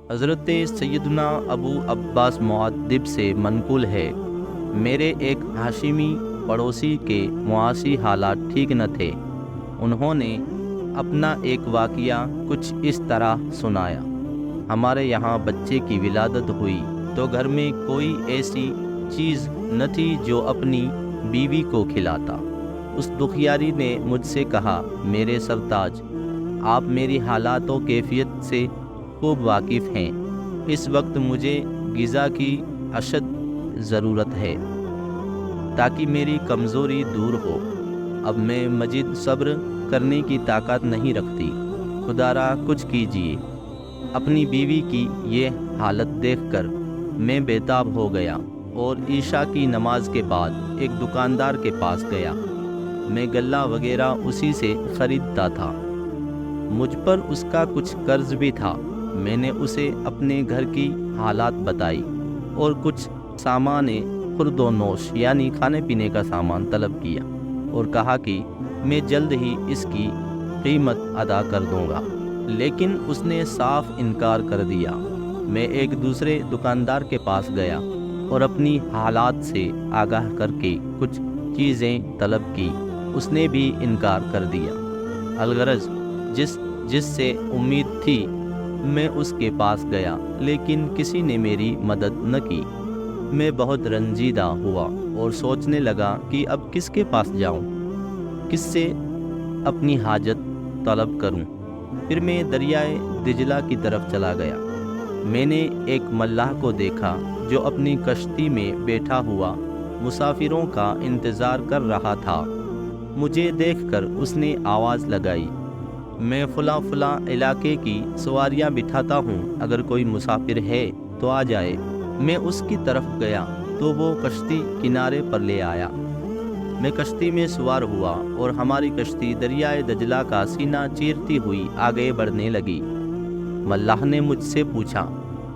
حضرت سیدنا ابو عباس معدب سے منقول ہے، میرے ایک ہاشمی پڑوسی کے معاشی حالات ٹھیک نہ تھے۔ انہوں نے اپنا ایک واقعہ کچھ اس طرح سنایا۔ ہمارے یہاں بچے کی ولادت ہوئی تو گھر میں کوئی ایسی چیز نہ تھی جو اپنی بیوی کو کھلاتا۔ اس دکھیاری نے مجھ سے کہا، میرے سرتاج، آپ میری حالات و کیفیت سے خوب واقف ہیں۔ اس وقت مجھے غذا کی اشد ضرورت ہے تاکہ میری کمزوری دور ہو۔ اب میں مزید صبر کرنے کی طاقت نہیں رکھتی، خدا را کچھ کیجیے۔ اپنی بیوی کی یہ حالت دیکھ کر میں بیتاب ہو گیا اور عشاء کی نماز کے بعد ایک دکاندار کے پاس گیا۔ میں غلہ وغیرہ اسی سے خریدتا تھا۔ مجھ پر اس کا کچھ قرض بھی تھا۔ میں نے اسے اپنے گھر کی حالات بتائی اور کچھ سامان خورد و نوش یعنی کھانے پینے کا سامان طلب کیا اور کہا کہ میں جلد ہی اس کی قیمت ادا کر دوں گا، لیکن اس نے صاف انکار کر دیا۔ میں ایک دوسرے دکاندار کے پاس گیا اور اپنی حالات سے آگاہ کر کے کچھ چیزیں طلب کی۔ اس نے بھی انکار کر دیا۔ الغرض جس سے امید تھی میں اس کے پاس گیا، لیکن کسی نے میری مدد نہ کی۔ میں بہت رنجیدہ ہوا اور سوچنے لگا کہ اب کس کے پاس جاؤں، کس سے اپنی حاجت طلب کروں۔ پھر میں دریائے دجلہ کی طرف چلا گیا۔ میں نے ایک ملاح کو دیکھا جو اپنی کشتی میں بیٹھا ہوا مسافروں کا انتظار کر رہا تھا۔ مجھے دیکھ کر اس نے آواز لگائی، میں فلاں علاقے کی سواریاں بٹھاتا ہوں، اگر کوئی مسافر ہے تو آ جائے۔ میں اس کی طرف گیا تو وہ کشتی کنارے پر لے آیا۔ میں کشتی میں سوار ہوا اور ہماری کشتی دریائے دجلہ کا سینہ چیرتی ہوئی آگے بڑھنے لگی۔ ملاح نے مجھ سے پوچھا،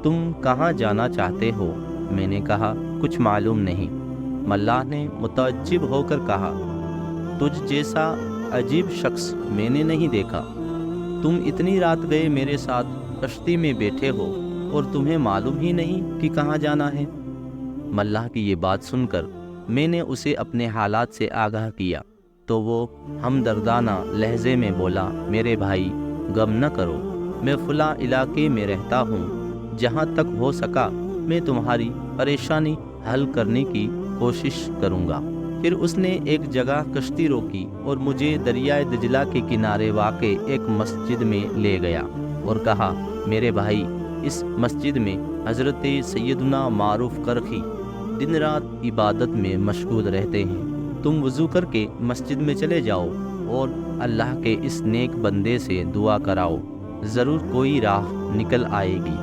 تم کہاں جانا چاہتے ہو؟ میں نے کہا، کچھ معلوم نہیں۔ ملاح نے متعجب ہو کر کہا، تجھ جیسا عجیب شخص میں نے نہیں دیکھا۔ تم اتنی رات گئے میرے ساتھ کشتی میں بیٹھے ہو اور تمہیں معلوم ہی نہیں کہ کہاں جانا ہے۔ ملاح کی یہ بات سن کر میں نے اسے اپنے حالات سے آگاہ کیا تو وہ ہمدردانہ لہجے میں بولا، میرے بھائی غم نہ کرو، میں فلاں علاقے میں رہتا ہوں، جہاں تک ہو سکا میں تمہاری پریشانی حل کرنے کی کوشش کروں گا۔ پھر اس نے ایک جگہ کشتی روکی اور مجھے دریائے دجلہ کے کنارے واقع ایک مسجد میں لے گیا اور کہا، میرے بھائی، اس مسجد میں حضرت سیدنا معروف کرخی دن رات عبادت میں مشغول رہتے ہیں۔ تم وضو کر کے مسجد میں چلے جاؤ اور اللہ کے اس نیک بندے سے دعا کراؤ، ضرور کوئی راہ نکل آئے گی۔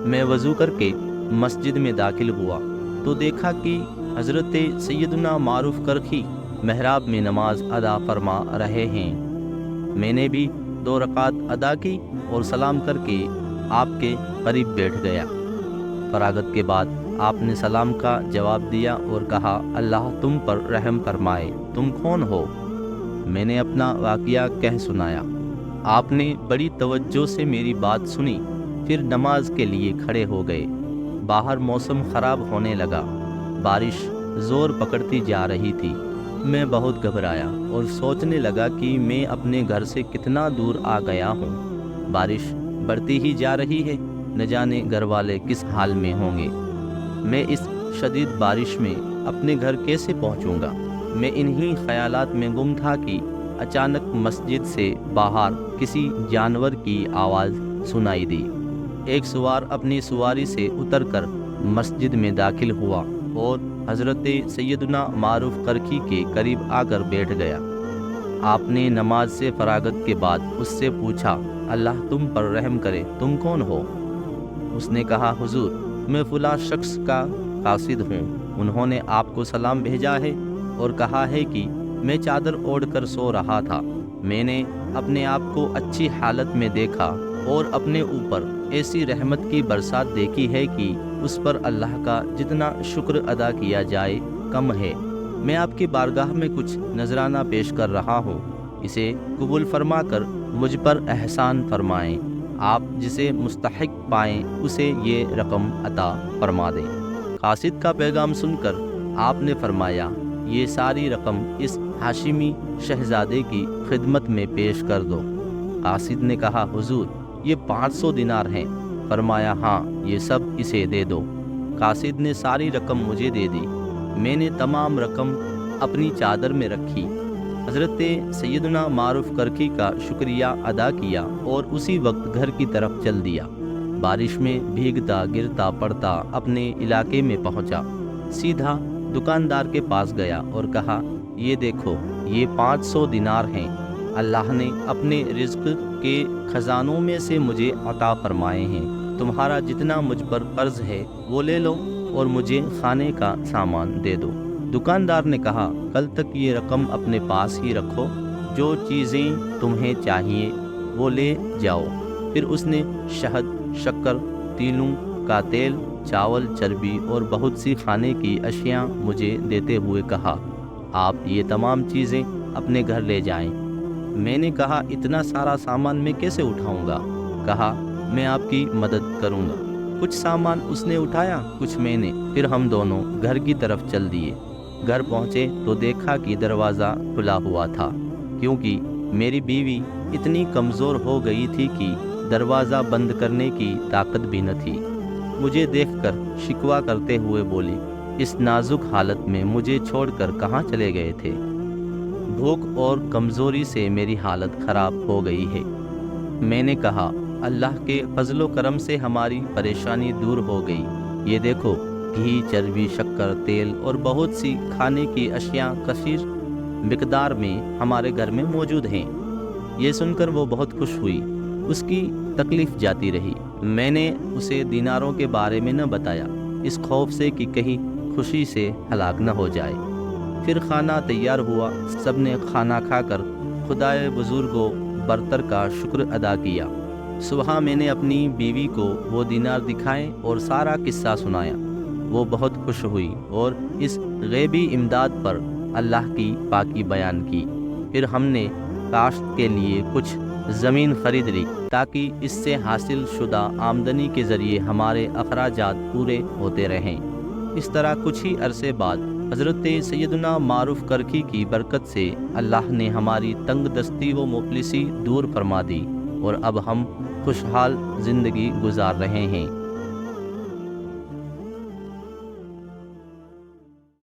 میں وضو کر کے مسجد میں داخل ہوا تو دیکھا کہ حضرت سیدنا معروف کرخی محراب میں نماز ادا فرما رہے ہیں۔ میں نے بھی 2 رکعت ادا کی اور سلام کر کے آپ کے قریب بیٹھ گیا۔ فراغت کے بعد آپ نے سلام کا جواب دیا اور کہا، اللہ تم پر رحم فرمائے، تم کون ہو؟ میں نے اپنا واقعہ کہہ سنایا۔ آپ نے بڑی توجہ سے میری بات سنی، پھر نماز کے لیے کھڑے ہو گئے۔ باہر موسم خراب ہونے لگا، بارش زور پکڑتی جا رہی تھی۔ میں بہت گھبرایا اور سوچنے لگا کہ میں اپنے گھر سے کتنا دور آ گیا ہوں۔ بارش بڑھتی ہی جا رہی ہے، نہ جانے گھر والے کس حال میں ہوں گے۔ میں اس شدید بارش میں اپنے گھر کیسے پہنچوں گا؟ میں انہی خیالات میں گم تھا کہ اچانک مسجد سے باہر کسی جانور کی آواز سنائی دی۔ ایک سوار اپنی سواری سے اتر کر مسجد میں داخل ہوا اور حضرت سیدنا معروف کرخی کے قریب آ کر بیٹھ گیا۔ آپ نے نماز سے فراغت کے بعد اس سے پوچھا، اللہ تم پر رحم کرے، تم کون ہو؟ اس نے کہا، حضور میں فلاں شخص کا قاصد ہوں، انہوں نے آپ کو سلام بھیجا ہے اور کہا ہے کہ میں چادر اوڑھ کر سو رہا تھا۔ میں نے اپنے آپ کو اچھی حالت میں دیکھا اور اپنے اوپر ایسی رحمت کی برسات دیکھی ہے کہ اس پر اللہ کا جتنا شکر ادا کیا جائے کم ہے۔ میں آپ کی بارگاہ میں کچھ نذرانہ پیش کر رہا ہوں، اسے قبول فرما کر مجھ پر احسان فرمائیں۔ آپ جسے مستحق پائیں اسے یہ رقم عطا فرما دیں۔ قاصد کا پیغام سن کر آپ نے فرمایا یہ ساری رقم اس ہاشمی شہزادے کی خدمت میں پیش کر دو۔ قاصد نے کہا حضور یہ 500 دینار ہیں۔ فرمایا ہاں یہ سب اسے دے دو۔ قاصد نے ساری رقم مجھے دے دی۔ میں نے تمام رقم اپنی چادر میں رکھی، حضرت سیدنا معروف کرکی کا شکریہ ادا کیا اور اسی وقت گھر کی طرف چل دیا۔ بارش میں بھیگتا گرتا پڑتا اپنے علاقے میں پہنچا، سیدھا دکاندار کے پاس گیا اور کہا یہ دیکھو یہ 500 دینار ہیں، اللہ نے اپنے رزق کے خزانوں میں سے مجھے عطا فرمائے ہیں، تمہارا جتنا مجھ پر قرض ہے وہ لے لو اور مجھے کھانے کا سامان دے دو۔ دکاندار نے کہا کل تک یہ رقم اپنے پاس ہی رکھو، جو چیزیں تمہیں چاہیے وہ لے جاؤ۔ پھر اس نے شہد، شکر، تیلوں کا تیل، چاول، چربی اور بہت سی کھانے کی اشیاء مجھے دیتے ہوئے کہا آپ یہ تمام چیزیں اپنے گھر لے جائیں۔ میں نے کہا اتنا سارا سامان میں کیسے اٹھاؤں گا؟ کہا میں آپ کی مدد کروں گا۔ کچھ سامان اس نے اٹھایا، کچھ میں نے، پھر ہم دونوں گھر کی طرف چل دیے۔ گھر پہنچے تو دیکھا کہ دروازہ کھلا ہوا تھا، کیونکہ میری بیوی اتنی کمزور ہو گئی تھی کہ دروازہ بند کرنے کی طاقت بھی نہ تھی۔ مجھے دیکھ کر شکوہ کرتے ہوئے بولی اس نازک حالت میں مجھے چھوڑ کر کہاں چلے گئے تھے؟ بھوک اور کمزوری سے میری حالت خراب ہو گئی ہے۔ میں نے کہا اللہ کے فضل و کرم سے ہماری پریشانی دور ہو گئی، یہ دیکھو گھی، چربی، شکر، تیل اور بہت سی کھانے کی اشیاء کثیر مقدار میں ہمارے گھر میں موجود ہیں۔ یہ سن کر وہ بہت خوش ہوئی، اس کی تکلیف جاتی رہی۔ میں نے اسے دیناروں کے بارے میں نہ بتایا، اس خوف سے کہ کہیں خوشی سے ہلاک نہ ہو جائے۔ پھر کھانا تیار ہوا، سب نے کھانا کھا کر خدائے بزرگ و برتر کا شکر ادا کیا۔ صبح میں نے اپنی بیوی کو وہ دینار دکھائے اور سارا قصہ سنایا۔ وہ بہت خوش ہوئی اور اس غیبی امداد پر اللہ کی پاکی بیان کی۔ پھر ہم نے کاشت کے لیے کچھ زمین خرید لی تاکہ اس سے حاصل شدہ آمدنی کے ذریعے ہمارے اخراجات پورے ہوتے رہیں۔ اس طرح کچھ ہی عرصے بعد حضرت سیدنا معروف کرکی کی برکت سے اللہ نے ہماری تنگ دستی و مفلسی دور فرما دی اور اب ہم خوشحال زندگی گزار رہے ہیں۔